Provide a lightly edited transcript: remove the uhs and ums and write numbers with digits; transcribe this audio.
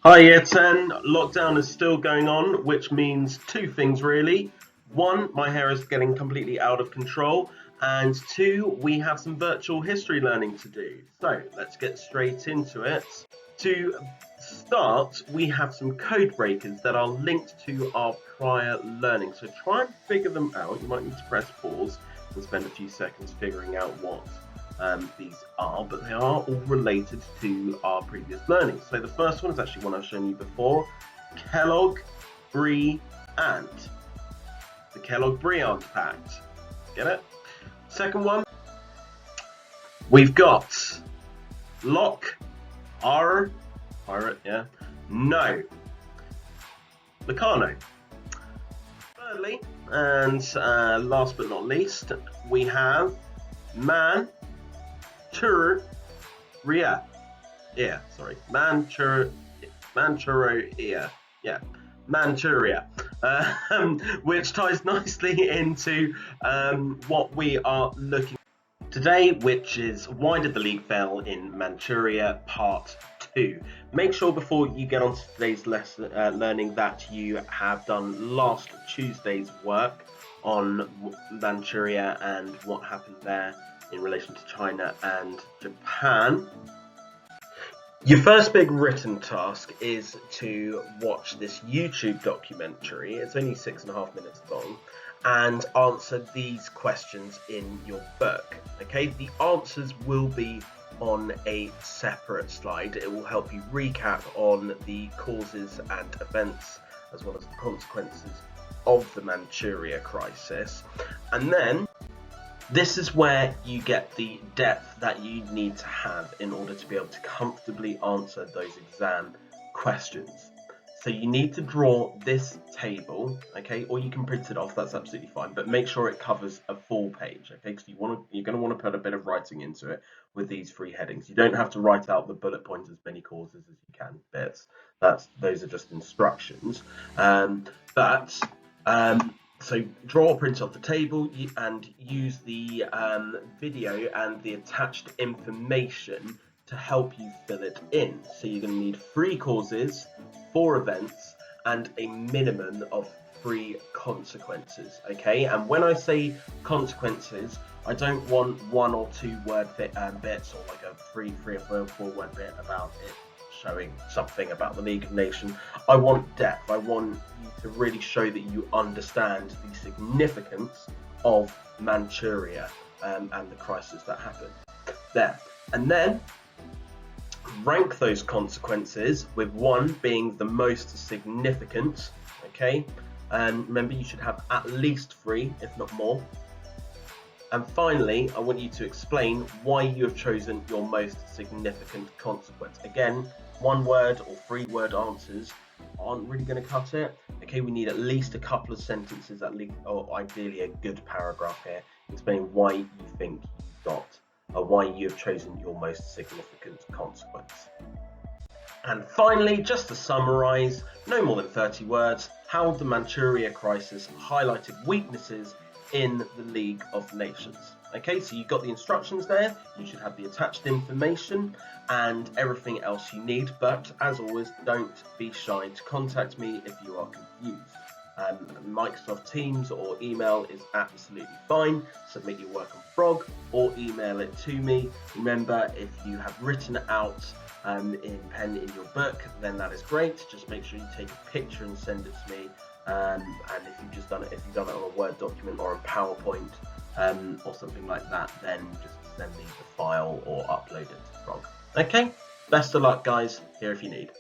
Hi Year 10, lockdown is still going on, which means two things really. One, my hair is getting completely out of control, and two, we have some virtual history learning to do. So let's get straight into it. To start, we have some code breakers that are linked to our prior learning. So try and figure them out. You might need to press pause and spend a few seconds figuring out what these are, but they are all related to our previous learning. So the first one is actually one I've shown you before, Kellogg, Brie, Ant. The Kellogg Brie Ant Pact. Get it? Second one, we've got Lock, R, pirate, yeah, No, Locarno. Thirdly, and last but not least, we have Manchuria. Manchuria, which ties nicely into what we are looking at today, which is why did the league fail in Manchuria Part 2. Make sure before you get on to today's lesson learning that you have done last Tuesday's work on Manchuria and what happened there in relation to China and Japan. Your first big written task is to watch this YouTube documentary. It's only 6.5 minutes long, and answer these questions in your book. Okay, the answers will be on a separate slide. It will help you recap on the causes and events as well as the consequences of the Manchuria crisis, and then this is where you get the depth that you need to have in order to be able to comfortably answer those exam questions. So you need to draw this table, okay, or you can print it off, that's absolutely fine, but make sure it covers a full page, okay, because you're going to want to put a bit of writing into it with these three headings. You don't have to write out the bullet points as many causes as you can, bits. Those are just instructions. So draw or print off the table and use the video and the attached information to help you fill it in. So you're going to need 3 causes, 4 events, and a minimum of 3 consequences. Okay, and when I say consequences, I don't want 1 or 2 word bits or like a 3 or 4 word bit about it showing something about the League of Nations. I want depth. I want you to really show that you understand the significance of Manchuria and the crisis that happened there. And then rank those consequences, with 1 being the most significant. Okay, and remember you should have at least 3, if not more. And finally, I want you to explain why you have chosen your most significant consequence. Again, 1 word or 3 word answers aren't really going to cut it. Okay, we need at least a couple of sentences, at least, or ideally a good paragraph here, explaining why you think why you have chosen your most significant consequence. And finally, just to summarise, no more than 30 words, how the Manchuria crisis highlighted weaknesses in the League of Nations. Okay, so you've got the instructions there, you should have the attached information and everything else you need, but as always, don't be shy to contact me if you are confused. Microsoft Teams or email is absolutely fine. Submit your work on Frog or email it to me. Remember, if you have written out in pen in your book, then that is great. Just make sure you take a picture and send it to me. And if you've done it on a Word document or a PowerPoint or something like that, then just send me the file or upload it to Frog. Okay, best of luck guys, here if you need.